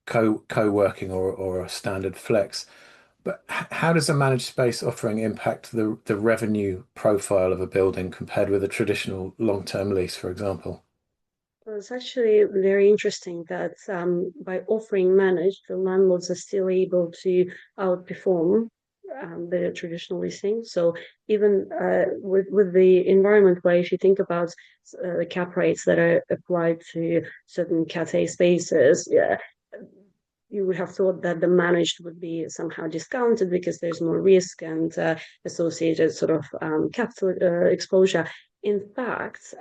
co-working or a standard flex. But how does a managed space offering impact the revenue profile of a building compared with a traditional long-term lease, for example? Well, it's actually very interesting that by offering managed, the landlords are still able to outperform the traditional leasing. So even with the environment where, if you think about the cap rates that are applied to certain Cat A spaces, yeah, you would have thought that the managed would be somehow discounted because there's more risk and associated sort of capital exposure. In fact,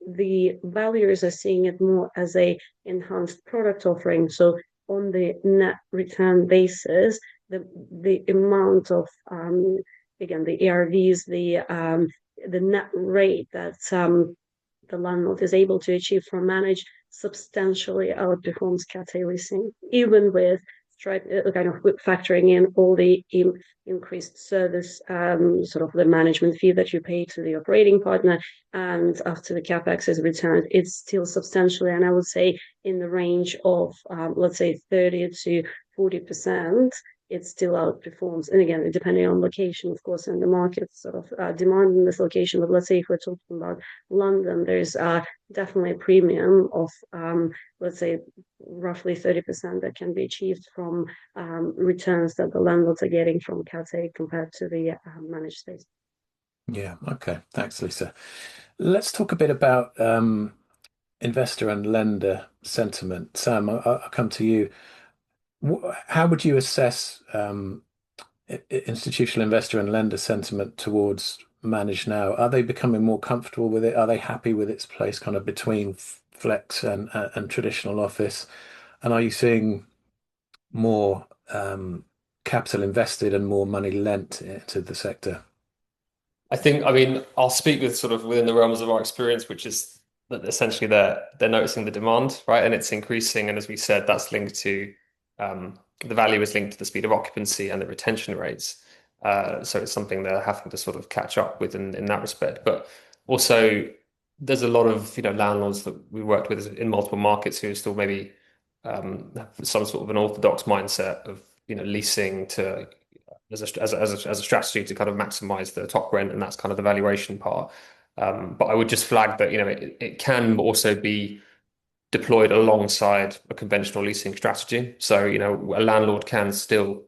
the valuers are seeing it more as a enhanced product offering. So on the net return basis, the amount of again the ERVs, the net rate that the landlord is able to achieve from managed substantially outperforms Cat A leasing, even with kind of factoring in all the increased service, sort of the management fee that you pay to the operating partner, and after the CAPEX is returned, it's still substantially, and I would say in the range of, let's say 30 to 40%, it still outperforms. And again, depending on location, of course, and the market sort of demand in this location. But let's say if we're talking about London, there's definitely a premium of, let's say, roughly 30% that can be achieved from returns that the landlords are getting from CAPEX compared to the managed space. Yeah, okay. Thanks, Lisa. Let's talk a bit about investor and lender sentiment. Sam, I'll come to you. How would you assess institutional investor and lender sentiment towards managed now? Are they becoming more comfortable with it? Are they happy with its place kind of between flex and traditional office? And are you seeing more capital invested and more money lent into the sector? I mean, I'll speak with sort of within the realms of our experience, which is that essentially they're noticing the demand, right? And it's increasing. And as we said, that's linked to the value is linked to the speed of occupancy and the retention rates. So it's something they're having to sort of catch up with in that respect. But also there's a lot of, landlords that we worked with in multiple markets who still maybe have some sort of an orthodox mindset of, leasing to as a strategy to kind of maximize the top rent, and that's kind of the valuation part. But I would just flag that, it can also be deployed alongside a conventional leasing strategy. So, a landlord can still,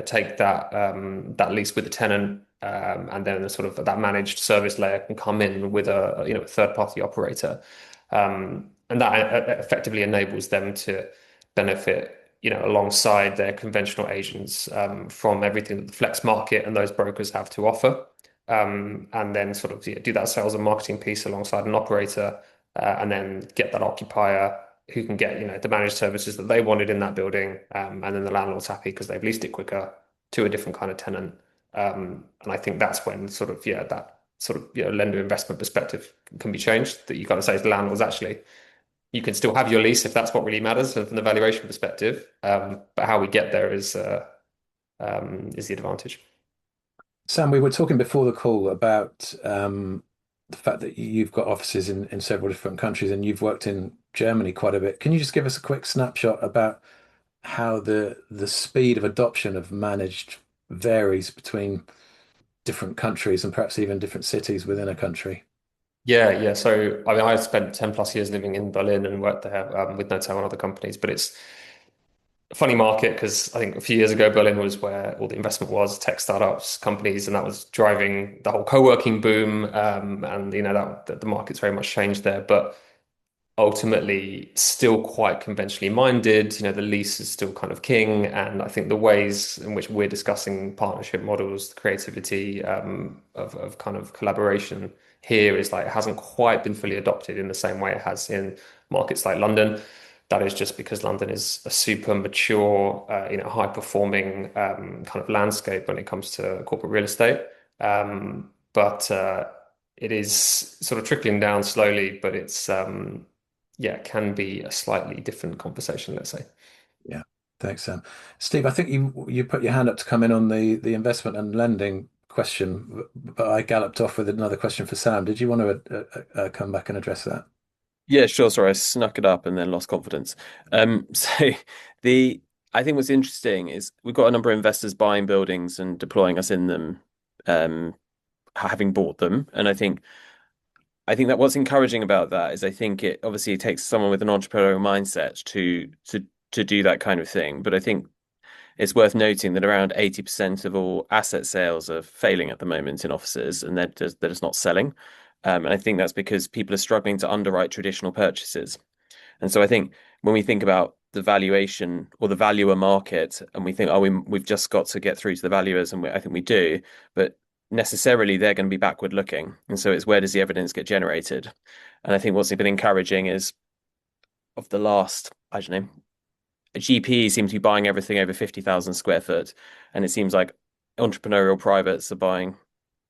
take that lease with the tenant, and then the sort of that managed service layer can come in with a third party operator, and that effectively enables them to benefit, alongside their conventional agents, from everything that the flex market and those brokers have to offer, and then sort of do that sales and marketing piece alongside an operator, and then get that occupier who can get, the managed services that they wanted in that building, and then the landlord's happy because they've leased it quicker to a different kind of tenant. And I think that's when sort of, that sort of, lender investment perspective can be changed. That you got to say to the landlords, actually, you can still have your lease if that's what really matters from the valuation perspective. But how we get there is the advantage. Sam, we were talking before the call about the fact that you've got offices in several different countries and you've worked in Germany quite a bit. Can you just give us a quick snapshot about how the speed of adoption of managed varies between different countries and perhaps even different cities within a country? Yeah. So, I mean, I spent 10 plus years living in Berlin and worked there with Knotel and other companies, but it's a funny market because I think a few years ago, Berlin was where all the investment was, tech startups, companies, and that was driving the whole co-working boom. And, that the market's very much changed there. But ultimately still quite conventionally minded. The lease is still kind of king. And I think the ways in which we're discussing partnership models, the creativity of kind of collaboration here is like it hasn't quite been fully adopted in the same way it has in markets like London. That is just because London is a super mature, high performing kind of landscape when it comes to corporate real estate. But it is sort of trickling down slowly, but it's can be a slightly different conversation, let's say. Yeah, thanks, Sam. Steve, I think you put your hand up to come in on the investment and lending question, but I galloped off with another question for Sam. Did you want to come back and address that? Yeah, sure. Sorry, I snuck it up and then lost confidence. So I think what's interesting is we've got a number of investors buying buildings and deploying us in them, having bought them, and I think that what's encouraging about that is I think it obviously takes someone with an entrepreneurial mindset to do that kind of thing. But I think it's worth noting that around 80% of all asset sales are failing at the moment in offices, and they're just not selling. And I think that's because people are struggling to underwrite traditional purchases. And so I think when we think about the valuation or the valuer market, and we think, oh, we've just got to get through to the valuers, and I think we do, but necessarily they're going to be backward looking. And so it's where does the evidence get generated? And I think what's been encouraging is of the last, I don't know, GPE seems to be buying everything over 50,000 square foot. And it seems like entrepreneurial privates are buying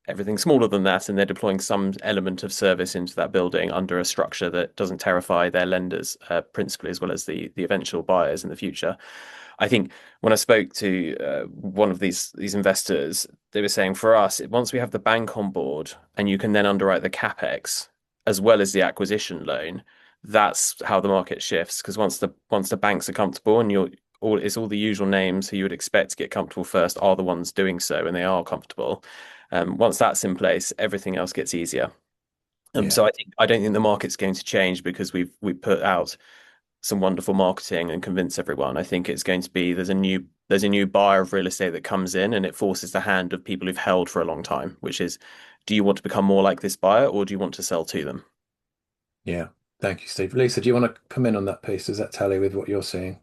everything smaller than that, and they're deploying some element of service into that building under a structure that doesn't terrify their lenders, principally, as well as the eventual buyers in the future. I think when I spoke to one of these investors, they were saying for us, once we have the bank on board and you can then underwrite the CAPEX as well as the acquisition loan, that's how the market shifts. Because once the banks are comfortable and it's all the usual names who you would expect to get comfortable first are the ones doing so, and they are comfortable. Once that's in place, everything else gets easier. So I don't think the market's going to change because we put out some wonderful marketing and convince everyone. I think it's going to be there's a new buyer of real estate that comes in, and it forces the hand of people who've held for a long time, which is, do you want to become more like this buyer, or do you want to sell to them? Yeah. Thank you, Steve. Lisa, do you want to come in on that piece? Does that tally with what you're seeing?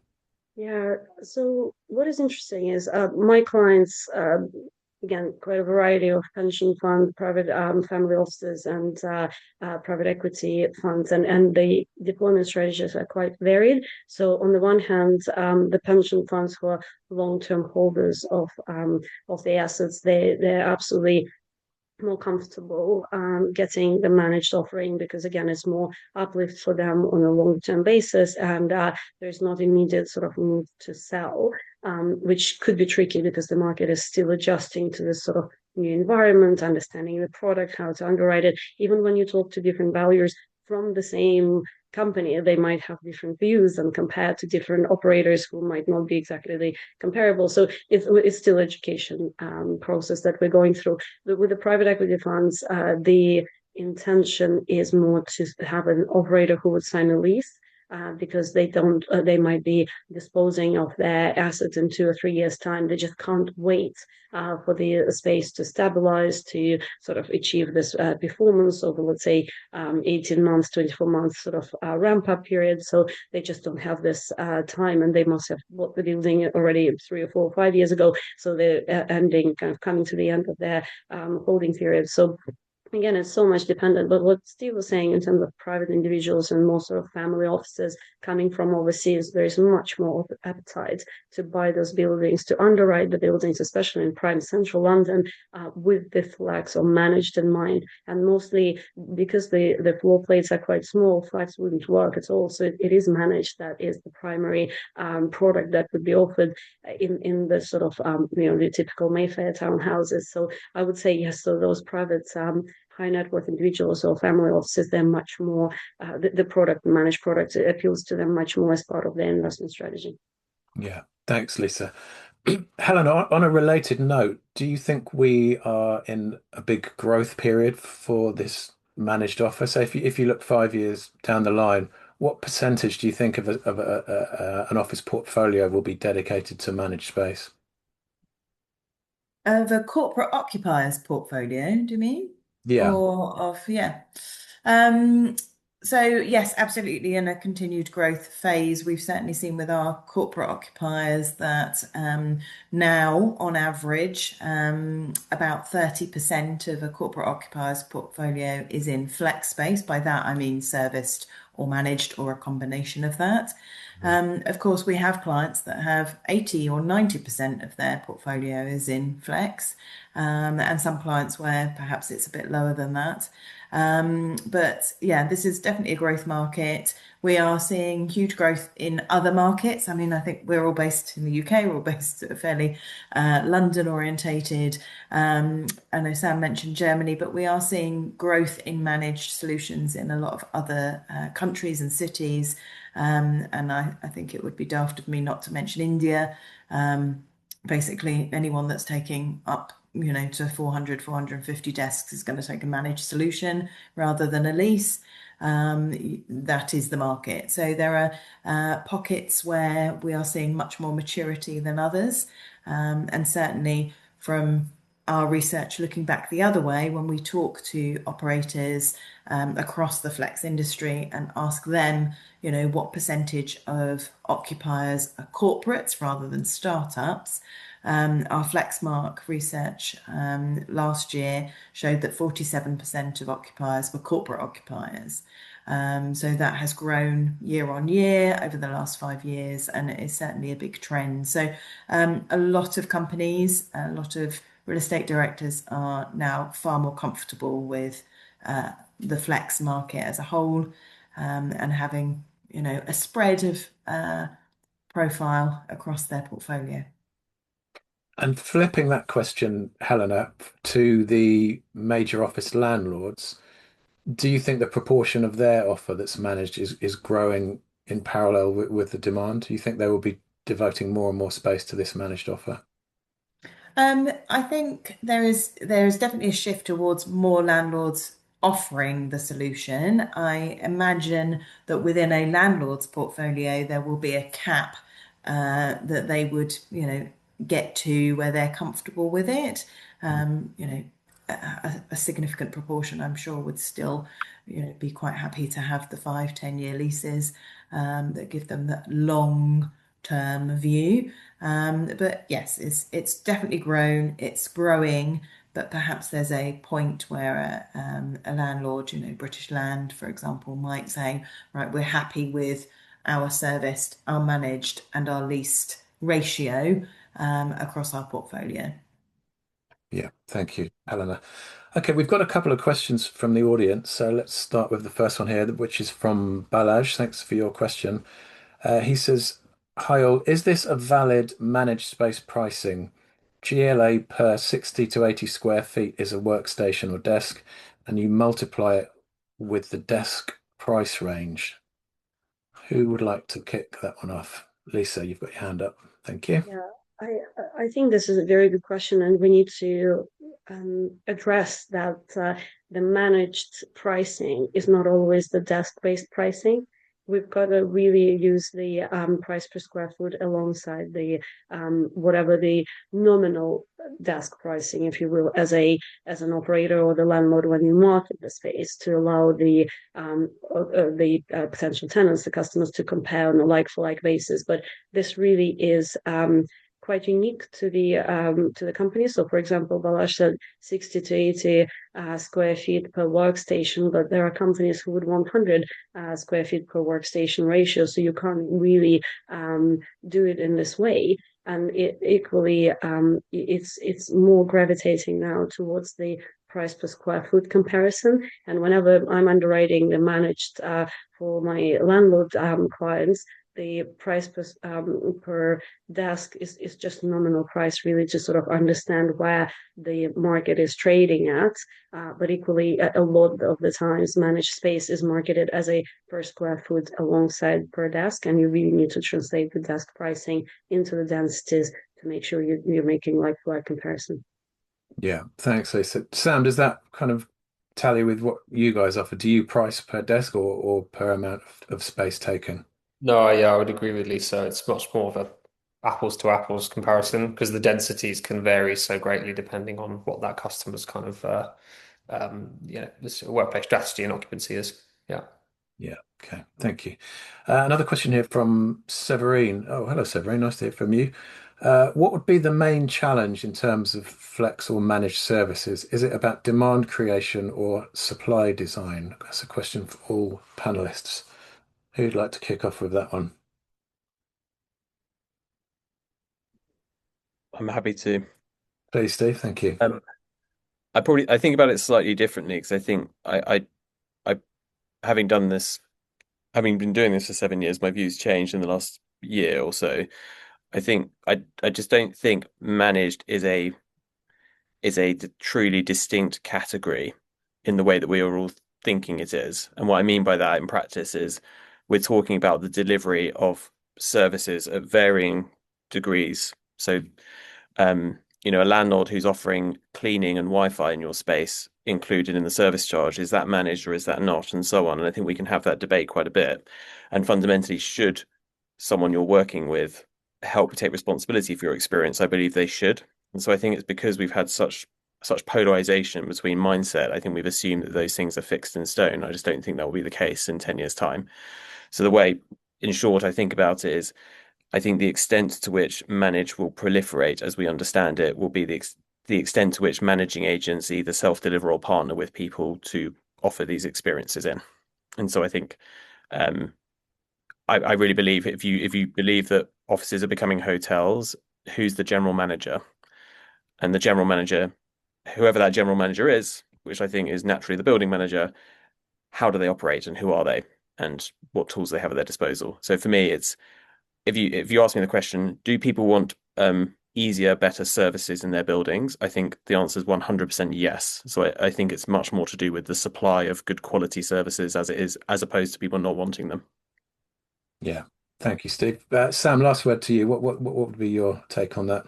Yeah, so what is interesting is my clients, again, quite a variety of pension funds, private family offices, and private equity funds, and the deployment strategies are quite varied. So on the one hand, the pension funds who are long-term holders of the assets, they're absolutely more comfortable getting the managed offering, because again it's more uplift for them on a long-term basis, and there's not immediate sort of need to sell, which could be tricky because the market is still adjusting to this sort of new environment, understanding the product, how to underwrite it. Even when you talk to different valuers from the same company, they might have different views and compared to different operators who might not be exactly comparable. So it's still education process that we're going through. With the private equity funds, the intention is more to have an operator who would sign a lease, because they might be disposing of their assets in 2 or 3 years' time. They just can't wait for the space to stabilize, to sort of achieve this performance over, let's say, 18 months, 24 months sort of ramp up period. So they just don't have this time, and they must have bought the building already 3 or 4 or 5 years ago. So they're coming to the end of their holding period. So again, it's so much dependent. But what Steve was saying in terms of private individuals and more sort of family offices coming from overseas, there is much more appetite to buy those buildings, to underwrite the buildings, especially in prime central London, with the flex or managed in mind. And mostly because the floor plates are quite small, flex wouldn't work at all. So it is managed. That is the primary product that would be offered in the sort of the typical Mayfair townhouses. So I would say yes. So those private high net worth individuals or family offices, they're much more, the product, managed product, appeals to them much more as part of their investment strategy. Yeah, thanks, Lisa. Helena, on a related note, do you think we are in a big growth period for this managed office? So if you look 5 years down the line, what percentage do you think of an office portfolio will be dedicated to managed space? Of a corporate occupiers portfolio, do you mean? Yeah, Or yeah. Um, so yes, absolutely in a continued growth phase. We've certainly seen with our corporate occupiers that now on average about 30% of a corporate occupier's portfolio is in flex space. By that I mean serviced or managed or a combination of that. Of course, we have clients that have 80 or 90% of their portfolio is in flex, and some clients where perhaps it's a bit lower than that. But yeah, this is definitely a growth market. We are seeing huge growth in other markets. I mean, I think we're all based in the UK, we're all based fairly London orientated. I know Sam mentioned Germany, but we are seeing growth in managed solutions in a lot of other countries and cities. And I think it would be daft of me not to mention India. Basically, anyone that's taking up to 400, 450 desks is going to take a managed solution rather than a lease. That is the market. So there are pockets where we are seeing much more maturity than others. And certainly from our research looking back the other way, when we talk to operators across the flex industry and ask them, what percentage of occupiers are corporates rather than startups, our Flexmark research last year showed that 47% of occupiers were corporate occupiers. So that has grown year on year over the last 5 years, and it is certainly a big trend. So a lot of companies, a lot of real estate directors are now far more comfortable with the flex market as a whole, and having, a spread of profile across their portfolio. And flipping that question, Helena, to the major office landlords, do you think the proportion of their offer that's managed is growing in parallel with the demand? Do you think they will be devoting more and more space to this managed offer? I think there is definitely a shift towards more landlords offering the solution. I imagine that within a landlord's portfolio, there will be a cap that they would, get to where they're comfortable with it. A significant proportion, I'm sure, would still, be quite happy to have the 5-10 year leases that give them that long-term view. But yes, it's definitely grown. It's growing, but perhaps there's a point where a landlord, British Land, for example, might say, right, we're happy with our serviced, our managed, and our leased ratio across our portfolio. Yeah, thank you, Helena. Okay, we've got a couple of questions from the audience. So let's start with the first one here, which is from Balaj. Thanks for your question. He says, hi all, is this a valid managed space pricing? GLA per 60 to 80 square feet is a workstation or desk, and you multiply it with the desk price range. Who would like to kick that one off? Lisa, you've got your hand up. Thank you. Yeah, I think this is a very good question, and we need to address that the managed pricing is not always the desk-based pricing. We've got to really use the price per square foot alongside the whatever the nominal desk pricing, if you will, as an operator or the landlord when you market the space, to allow the potential tenants, the customers, to compare on a like-for-like basis. But this really is quite unique to the company. So, for example, Balazs said 60 to 80 square feet per workstation, but there are companies who would want 100 square feet per workstation ratio. So you can't really do it in this way. And equally, it's more gravitating now towards the price per square foot comparison. And whenever I'm underwriting the managed for my landlord clients, the price per desk is just nominal price, really, to sort of understand where the market is trading at. But equally, a lot of the times, managed space is marketed as a per square foot alongside per desk, and you really need to translate the desk pricing into the densities to make sure you're making like-for-like comparison. Yeah, thanks, Lisa. Sam, does that kind of tally with what you guys offer? Do you price per desk or per amount of space taken? No, yeah, I would agree with Lisa. It's much more of a apples to apples comparison because the densities can vary so greatly depending on what that customer's kind of this workplace strategy and occupancy is. Yeah. Yeah. Okay. Thank you. Another question here from Severine. Oh, hello, Severine. Nice to hear from you. What would be the main challenge in terms of flex or managed services? Is it about demand creation or supply design? That's a question for all panelists. Who'd like to kick off with that one? I'm happy to. Please, Steve. Thank you. I think about it slightly differently because I think I having done this, having been doing this for 7 years, my views changed in the last year or so. I think I just don't think managed is a truly distinct category in the way that we are all thinking it is. And what I mean by that in practice is we're talking about the delivery of services at varying degrees. So, a landlord who's offering cleaning and Wi-Fi in your space included in the service charge, is that managed or is that not, and so on. And I think we can have that debate quite a bit. And fundamentally, should someone you're working with help take responsibility for your experience? I believe they should. And so I think it's because we've had such polarization between mindset. I think we've assumed that those things are fixed in stone. I just don't think that will be the case in 10 years' time. So the way, in short, I think about it is, I think the extent to which manage will proliferate as we understand it will be the extent to which managing agents either self-deliver or partner with people to offer these experiences in. And so I think I really believe if you believe that offices are becoming hotels, who's the general manager? And the general manager, whoever that general manager is, which I think is naturally the building manager, how do they operate and who are they and what tools they have at their disposal? So for me, it's if you ask me the question, do people want easier, better services in their buildings? I think the answer is 100% yes. So I think it's much more to do with the supply of good quality services as opposed to people not wanting them. Yeah, thank you, Steve. Sam, last word to you. What would be your take on that?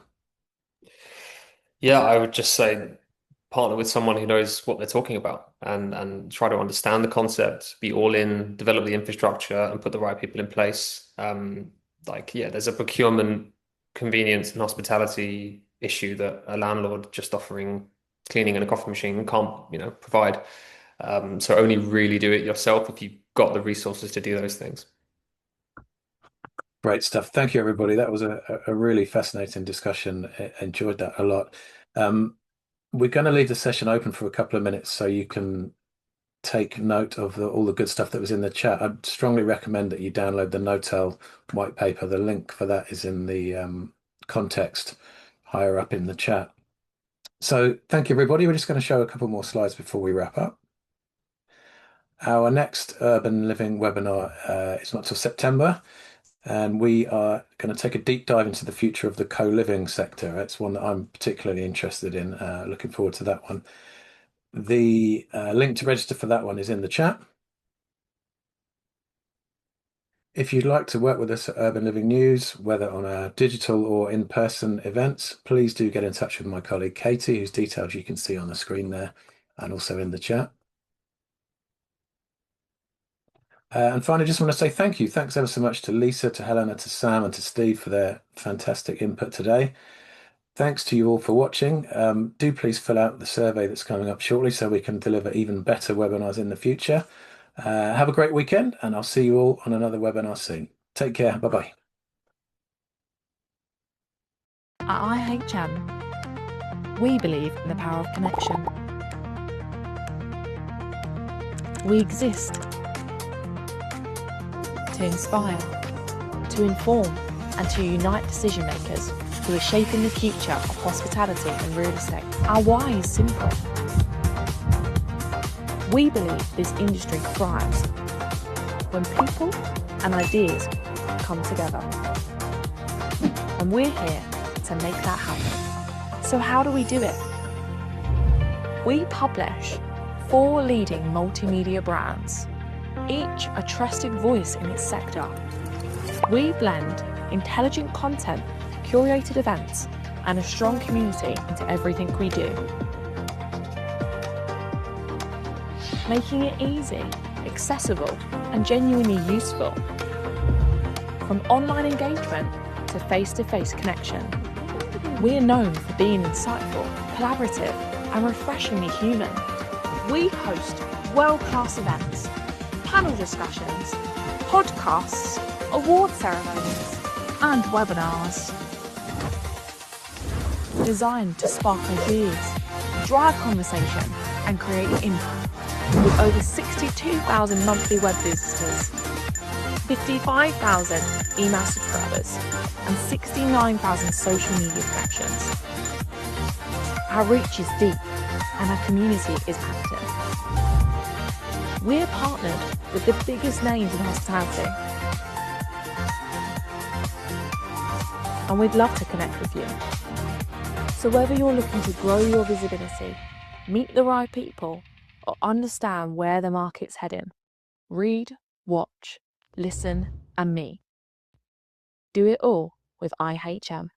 Yeah, I would just say partner with someone who knows what they're talking about and try to understand the concept, be all in, develop the infrastructure, and put the right people in place. There's a procurement, convenience, and hospitality issue that a landlord just offering cleaning and a coffee machine can't, provide. So only really do it yourself if you've got the resources to do those things. Great stuff. Thank you, everybody. That was a really fascinating discussion. Enjoyed that a lot. We're going to leave the session open for a couple of minutes so you can take note of all the good stuff that was in the chat. I'd strongly recommend that you download the Knotel white paper. The link for that is in the context higher up in the chat. So thank you, everybody. We're just going to show a couple more slides before we wrap up. Our next urban living webinar is not till September. And we are going to take a deep dive into the future of the co-living sector. It's one that I'm particularly interested in. Looking forward to that one. The link to register for that one is in the chat. If you'd like to work with us at Urban Living News, whether on our digital or in-person events, please do get in touch with my colleague Katie, whose details you can see on the screen there and also in the chat. And finally, just want to say thank you. Thanks ever so much to Lisa, to Helena, to Sam, and to Steve for their fantastic input today. Thanks to you all for watching. Do please fill out the survey that's coming up shortly so we can deliver even better webinars in the future. Have a great weekend, and I'll see you all on another webinar soon. Take care. Bye-bye. At IHM, we believe in the power of connection. We exist to inspire, to inform, and to unite decision makers who are shaping the future of hospitality and real estate. Our why is simple. We believe this industry thrives when people and ideas come together. And we're here to make that happen. So how do we do it? We publish 4 leading multimedia brands, each a trusted voice in its sector. We blend intelligent content, curated events, and a strong community into everything we do, making it easy, accessible, and genuinely useful. From online engagement to face-to-face connection, we are known for being insightful, collaborative, and refreshingly human. We host world-class events, panel discussions, podcasts, award ceremonies, and webinars designed to spark ideas, drive conversation, and create impact. With over 62,000 monthly web visitors, 55,000 email subscribers, and 69,000 social media connections. Our reach is deep, and our community is active. We're partnered with the biggest names in hospitality, and we'd love to connect with you. So whether you're looking to grow your visibility, meet the right people, or understand where the market's heading, read, watch, listen, and me. Do it all with IHM.